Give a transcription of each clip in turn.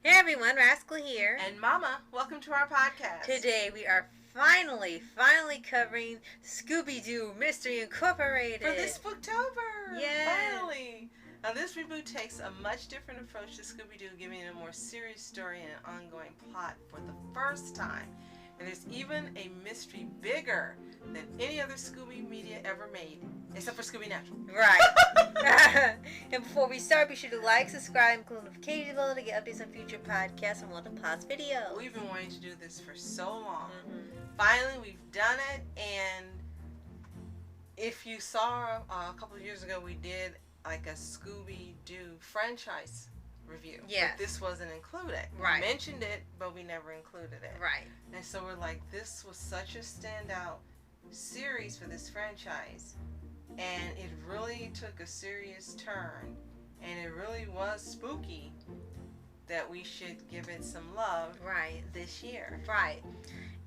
Hey everyone, Rascal here. And Mama, welcome to our podcast. Today we are finally covering Scooby Doo Mystery Incorporated. For this Spooktober! Yeah. Finally! Now this reboot takes a much different approach to Scooby Doo, giving it a more serious story and an ongoing plot for the first time. And there's even a mystery bigger than any other Scooby media ever made, except for Scooby Natural. Right. And before we start, be sure to like, subscribe, and click the notification bell to get updates on future podcasts and Wonder Pause videos. We've been wanting to do this for so long. Mm-hmm. Finally, we've done it, and if you saw a couple of years ago, we did like a Scooby Doo franchise review. Yes. But this wasn't included. Right. We mentioned it, but we never included it. Right. And so we're like, this was such a standout series for this franchise, and it really took a serious turn, and it really was spooky, that we should give it some love this year. Right.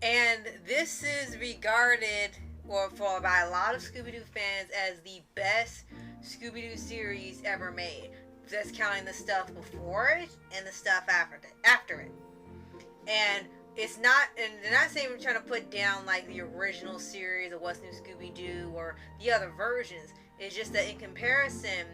And this is regarded by a lot of Scooby-Doo fans as the best Scooby-Doo series ever made. That's counting the stuff before it and the stuff after it. And it's not, and they're not saying we're trying to put down like the original series of What's New Scooby-Doo or the other versions. It's just that in comparison,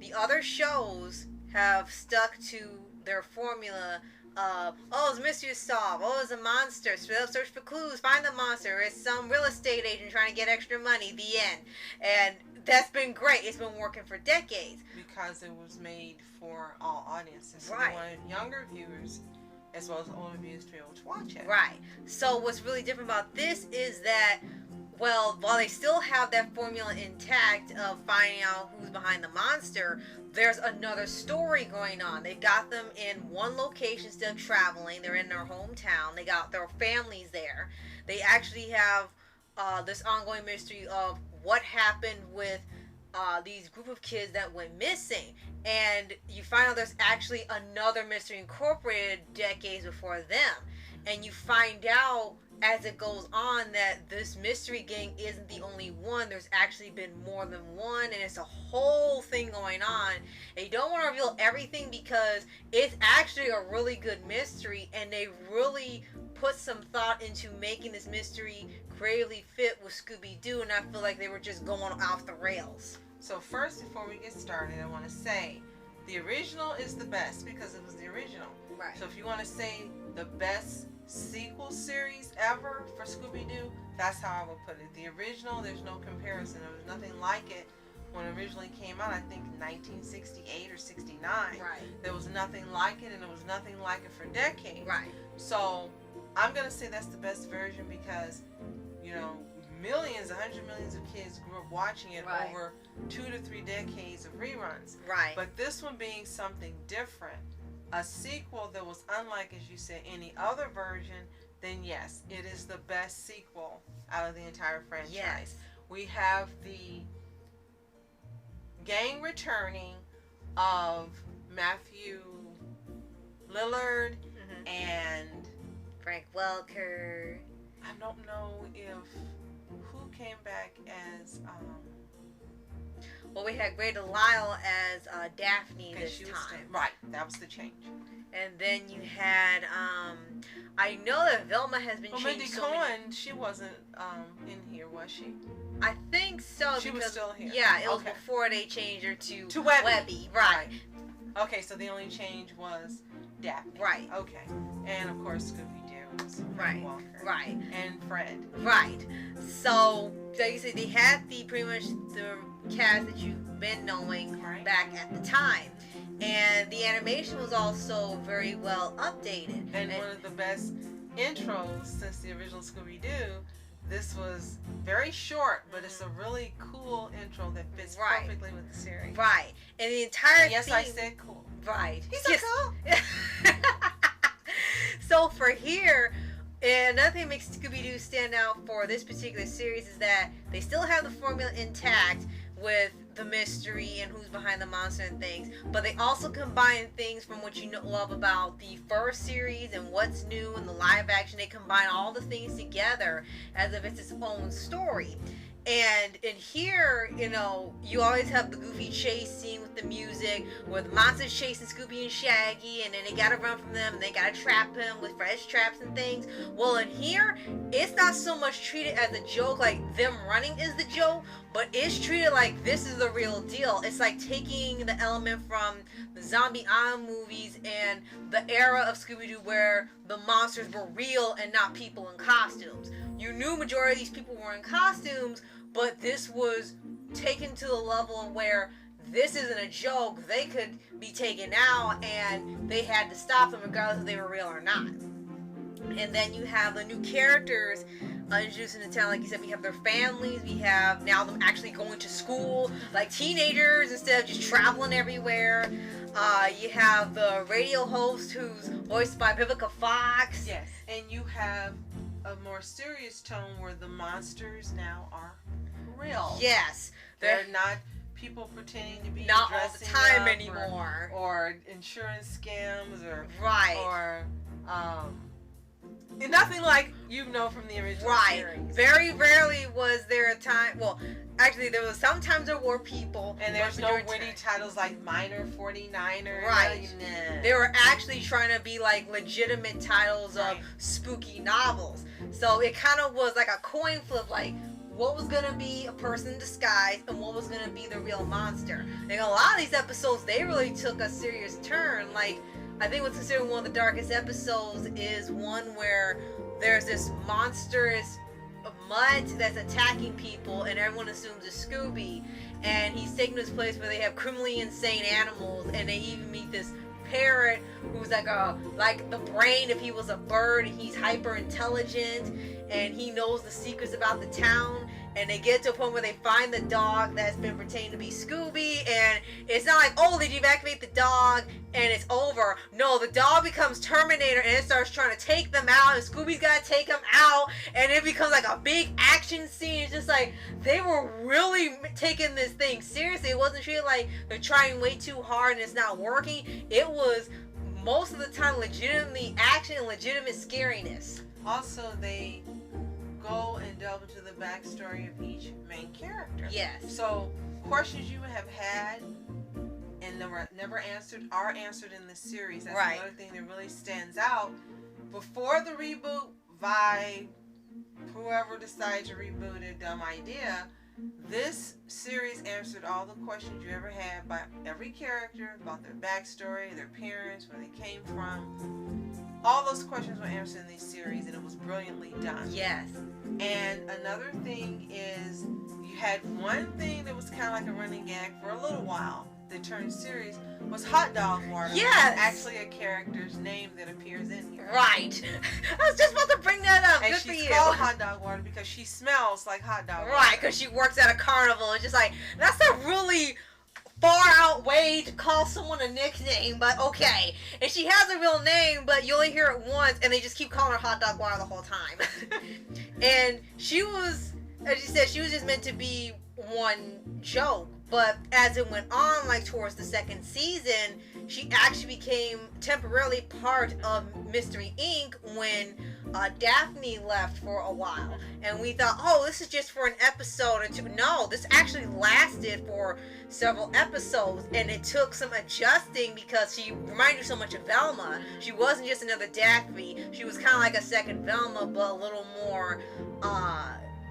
the other shows have stuck to their formula of, oh, it's a mystery to solve, oh, it's a monster, search for clues, find the monster, it's some real estate agent trying to get extra money, the end. And that's been great. It's been working for decades. Because it was made for all audiences. So Right. they wanted younger viewers as well as older viewers to be able to watch it. Right. So what's really different about this is that, well, while they still have that formula intact of finding out who's behind the monster, there's another story going on. They got them in one location still traveling. They're in their hometown. They got their families there. They actually have this ongoing mystery of what happened with these group of kids that went missing. And you find out there's actually another mystery incorporated decades before them. And you find out as it goes on that this mystery gang isn't the only one. There's actually been more than one, and it's a whole thing going on. And you don't want to reveal everything because it's actually a really good mystery, and they really put some thought into making this mystery creatively fit with Scooby-Doo, and I feel like they were just going off the rails. So first, before we get started, I want to say the original is the best because it was the original. Right. So if you want to say the best sequel series ever for Scooby-Doo, that's how I would put it. The original, there's no comparison. There was nothing like it when it originally came out, I think 1968 or 69. Right. There was nothing like it, and there was nothing like it for decades. Right. So I'm going to say that's the best version because, you know, millions, 100 millions of kids grew up watching it Right. over 2 to 3 decades of reruns. Right. But this one being something different, a sequel that was unlike, as you said, any other version, then yes, it is the best sequel out of the entire franchise. Yes. We have the gang returning of Matthew Lillard Mm-hmm. and Frank Welker. I don't know who came back as Well, we had Grey Delisle as Daphne this she was time. right, that was the change. And then you had, I know that Velma has been Well, changed Mindy so Cohen, many. she wasn't in here, was she? I think so. She was because, still here. Yeah, it was Okay. before they changed her to Webby. Right. Okay, so the only change was Daphne. Right. Okay. And of course Scooby Doo was Right. Frank Walker. Right. And Fred. Right. So, like you said, they had pretty much the cast that you've been knowing Right. back at the time. And the animation was also very well updated. And one of the best intros since the original Scooby Doo. This was very short, but it's a really cool intro that fits Right. perfectly with the series. Right. And the entire And yes, theme, I said cool. right. He's so Yes. cool. So for here, another thing that makes Scooby-Doo stand out for this particular series is that they still have the formula intact with the mystery and who's behind the monster and things, but they also combine things from what you love about the first series and what's new in the live action. They combine all the things together as if it's its own story. And in here, you know, you always have the goofy chase scene with the music, where the monster's chasing Scooby and Shaggy, and then they gotta run from them, and they gotta trap him with fresh traps and things. Well, in here, it's not so much treated as a joke, like them running is the joke, but it's treated like this is the real deal. It's like taking the element from the Zombie Island movies and the era of Scooby Doo where the monsters were real and not people in costumes. You knew majority of these people were in costumes, but this was taken to the level of where this isn't a joke. They could be taken out and they had to stop them regardless if they were real or not. And then you have the new characters introduced in the town. Like you said, we have their families. We have now them actually going to school like teenagers instead of just traveling everywhere. You have the radio host who's voiced by Vivica Fox. Yes, and you have a more serious tone where the monsters now are real. Yes. They're not people pretending to be not all the time up anymore. Or insurance scams or right. Or nothing like you know from the original series. Very rarely was there a time. Well, actually, there was sometimes there were people, and there's no witty titles like Minor 49er. Right. They were actually trying to be like legitimate titles of spooky novels. So it kind of was like a coin flip, like what was gonna be a person in disguise and what was gonna be the real monster. And a lot of these episodes, they really took a serious turn. Like, I think what's considered one of the darkest episodes is one where there's this monstrous mutt that's attacking people and everyone assumes it's Scooby, and he's taken to this place where they have criminally insane animals, and they even meet this parrot who's like the brain if he was a bird, and he's hyper intelligent and he knows the secrets about the town. And they get to a point where they find the dog that's been pretending to be Scooby, and it's not like, oh, they deactivate the dog and it's over. No, the dog becomes Terminator and it starts trying to take them out, and Scooby's got to take them out, and it becomes like a big action scene. It's just like they were really taking this thing seriously. It wasn't treated like they're trying way too hard and it's not working. It was most of the time legitimately action and legitimate scariness. Also, they go and delve into the backstory of each main character. Yes. So questions you have had and never answered are answered in this series. That's another thing that really stands out. Before the reboot by whoever decided to reboot it, dumb idea, this series answered all the questions you ever had by every character about their backstory, their parents, where they came from. All those questions were answered in this series, and it was brilliantly done. Yes. And another thing is, you had one thing that was kind of like a running gag for a little while that turned serious, was Hot Dog Water. Yes. Actually a character's name that appears in here. Right. I was just about to bring that up. And Good for you. she's called Hot Dog Water because she smells like hot dog water. Right, because she works at a carnival. It's just like, that's a really far out way to call someone a nickname, but okay. And she has a real name, but you only hear it once, and they just keep calling her Hot Dog Water the whole time. And she was, as you said, she was just meant to be one joke. But as it went on, like towards the second season, she actually became temporarily part of Mystery Inc. when Daphne left for a while. And we thought, oh, this is just for an episode or two. No, this actually lasted for several episodes, and it took some adjusting because she reminded you so much of Velma. She wasn't just another Daphne. She was kind of like a second Velma, but a little more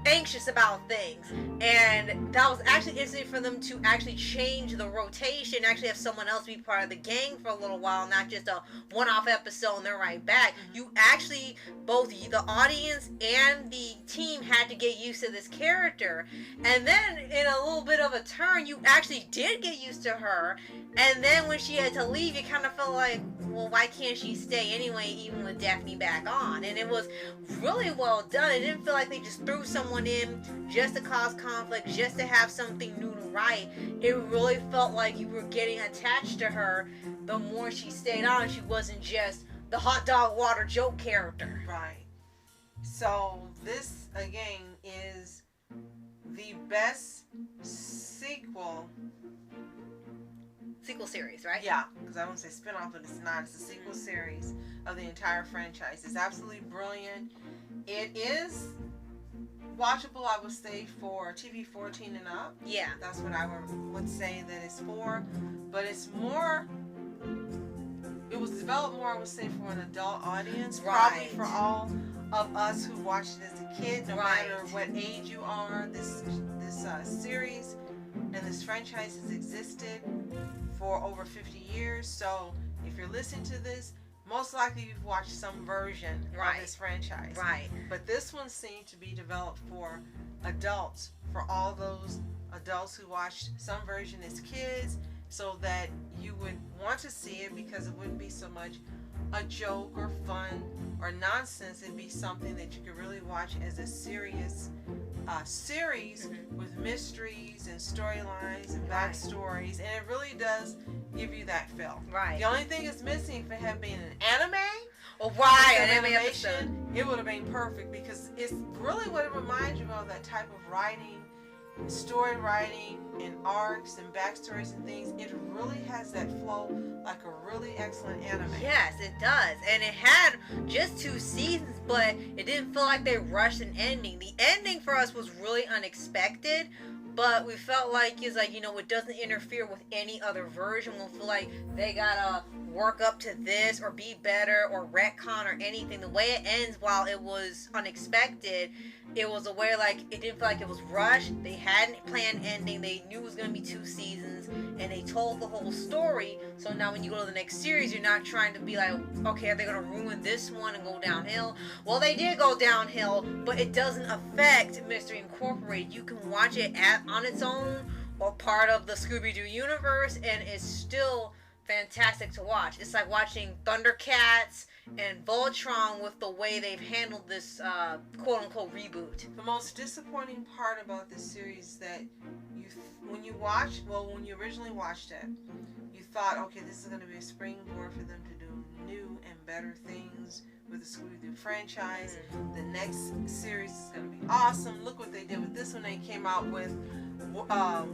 anxious about things. And that was actually interesting for them to actually change the rotation, actually have someone else be part of the gang for a little while, not just a one-off episode and they're right back. You actually, both the audience and the team had to get used to this character. And then in a little bit of a turn, you actually did get used to her. And then when she had to leave, you kind of felt like, well, why can't she stay anyway, even with Daphne back on? And it was really well done. It didn't feel like they just threw someone in just to cause conflict, just to have something new to write. It really felt like you were getting attached to her the more she stayed on. She wasn't just the hot dog water joke character. Right. So this again is the best sequel series, right? Yeah, because I wouldn't say spin-off, but it's not. It's a sequel series of the entire franchise. It's absolutely brilliant. It is watchable, I would say, for TV 14 and up. Yeah. That's what I would say that it's for. But it's more, it was developed more, I would say, for an adult audience. Probably for all of us who watched it as a kid, no matter what age you are. This series and this franchise has existed for over 50 years. So if you're listening to this, most likely you've watched some version of this franchise. Right. But this one seemed to be developed for adults, for all those adults who watched some version as kids, so that you would want to see it because it wouldn't be so much a joke or fun or nonsense. It'd be something that you could really watch as a serious series with mysteries and storylines and backstories, and it really does give you that feel. Right. The only thing it's missing, if it had been an anime, an animation, it would have been perfect, because it's really what it reminds you of, that type of writing, story writing, and arcs and backstories and things. It really has that flow like a really excellent anime. Yes, it does. And it had just 2 seasons, but it didn't feel like they rushed an ending. The ending for us was really unexpected, but we felt like it's like, it doesn't interfere with any other version. We'll feel like they gotta work up to this or be better or retcon or anything. The way it ends, while it was unexpected, it was a way like it didn't feel like it was rushed. They hadn't planned ending. They knew it was going to be 2 seasons, and they told the whole story. So now when you go to the next series, you're not trying to be like, okay, are they going to ruin this one and go downhill? Well, they did go downhill, but it doesn't affect Mystery Incorporated. You can watch it on its own or part of the Scooby Doo universe, and it's still fantastic to watch. It's like watching Thundercats and Voltron with the way they've handled this quote-unquote reboot. The most disappointing part about this series that when you originally watched it, you thought, okay, this is going to be a springboard for them to do new and better things with the Scooby Doo franchise. The next series is going to be awesome. Look what they did with this one. They came out with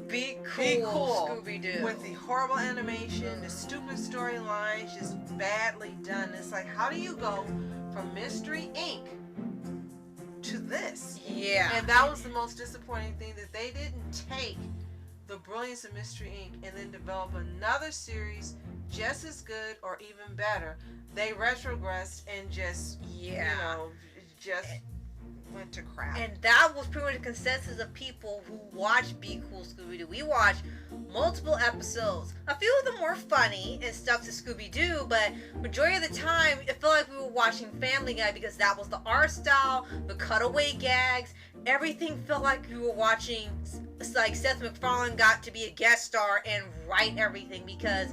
Be Cool Scooby Doo, with the horrible animation, the stupid storylines, just badly done. It's like, how do you go from Mystery Inc. to this? Yeah. And that was the most disappointing thing, that they didn't take the brilliance of Mystery Inc. and then develop another series just as good or even better. They retrogressed and just went to crap. And that was pretty much the consensus of people who watched Be Cool Scooby Doo. We watched multiple episodes. A few of them were funny and stuck to Scooby Doo, but majority of the time it felt like we were watching Family Guy, because that was the art style, the cutaway gags. Everything felt like we were watching, like Seth MacFarlane got to be a guest star and write everything, because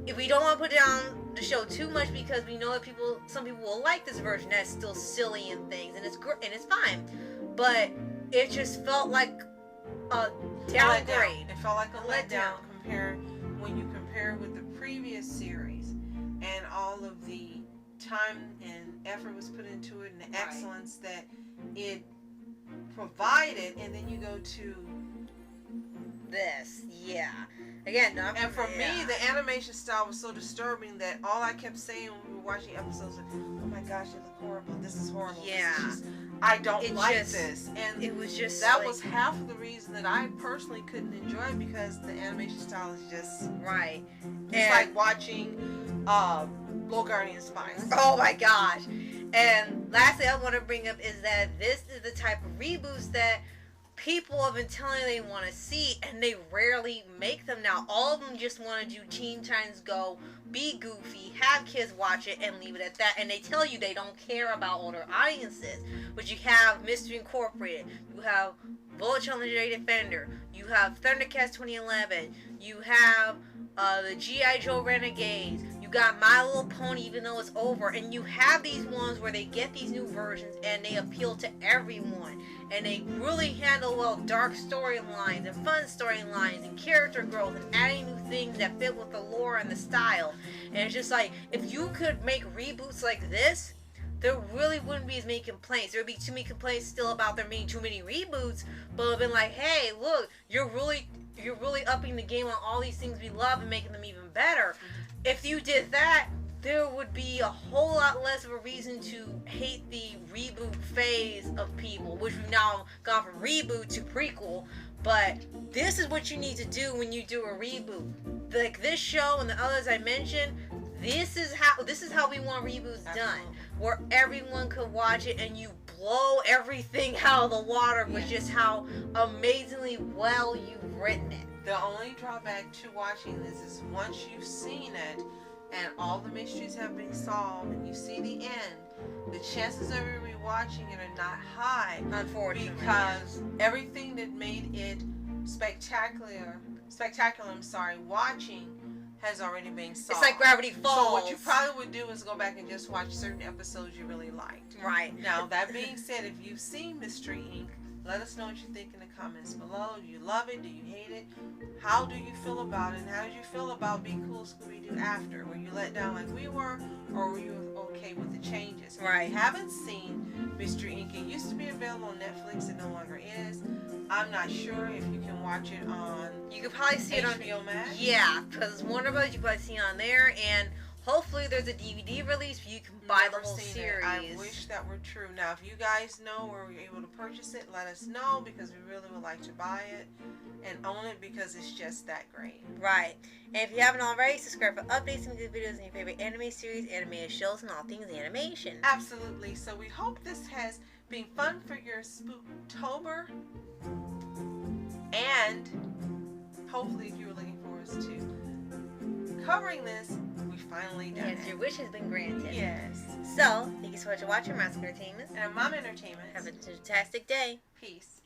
if we don't want to put down the show too much, because we know that some people will like this version that's still silly and things, and it's fine, but it just felt like a downgrade. It felt like a letdown when you compare it with the previous series, and all of the time and effort was put into it, and the excellence that it provided, and then you go to this. Again, and for me, the animation style was so disturbing that all I kept saying when we were watching episodes was, "Oh my gosh, it look horrible. This is horrible. I don't like this." And it was just that was half of the reason that I personally couldn't enjoy it, because the animation style is just It's like watching Guardian Spies. Oh my gosh! And lastly, I want to bring up is that this is the type of reboots that people have been telling they want to see, and they rarely make them now. All of them just want to do Teen Titans Go, be goofy, have kids watch it, and leave it at that. And they tell you they don't care about older audiences. But you have Mystery Incorporated, you have Voltron Legendary Defender, you have Thundercats 2011, you have the G.I. Joe Renegades, you got My Little Pony, even though it's over, and you have these ones where they get these new versions and they appeal to everyone, and they really handle well dark storylines and fun storylines and character growth and adding new things that fit with the lore and the style. And it's just like, if you could make reboots like this, there really wouldn't be as many complaints. There would be too many complaints still about there being too many reboots, but it would have been like, hey, look, you're really upping the game on all these things we love and making them even better. If you did that, there would be a whole lot less of a reason to hate the reboot phase of people, which we've now gone from reboot to prequel. But this is what you need to do when you do a reboot. Like this show and the others I mentioned, this is how we want reboots done, where everyone could watch it and you blow everything out of the water with just how amazingly well you've written it. The only drawback to watching this is once you've seen it and all the mysteries have been solved and you see the end, the chances of you rewatching it are not high. Unfortunately. Because everything that made it spectacular, watching has already been solved. It's like Gravity Falls. So what you probably would do is go back and just watch certain episodes you really liked. Right. Now, that being said, if you've seen Mystery Inc., let us know what you think in the comments below. Do you love it? Do you hate it? How do you feel about it? And how did you feel about Be Cool Scooby Doo after? Were you let down like we were? Or were you okay with the changes? Right. If you haven't seen Mystery Inc., it used to be available on Netflix. It no longer is. I'm not sure if you can watch it on You could probably see it on HBO Max. Yeah, because Warner Bros. You can probably see it on there, and hopefully there's a DVD release where you can buy the whole series. I wish that were true. Now, if you guys know where we're able to purchase it, let us know, because we really would like to buy it and own it, because it's just that great. Right. And if you haven't already, subscribe for updates and good videos on your favorite anime series, animated shows, and all things animation. Absolutely. So we hope this has been fun for your Spooktober, and hopefully if you were looking forward to covering this, we finally done Yes, it. your wish has been granted. Yes. So, thank you so much for watching Mask Entertainment. And Mom Entertainment. Have a fantastic day. Peace.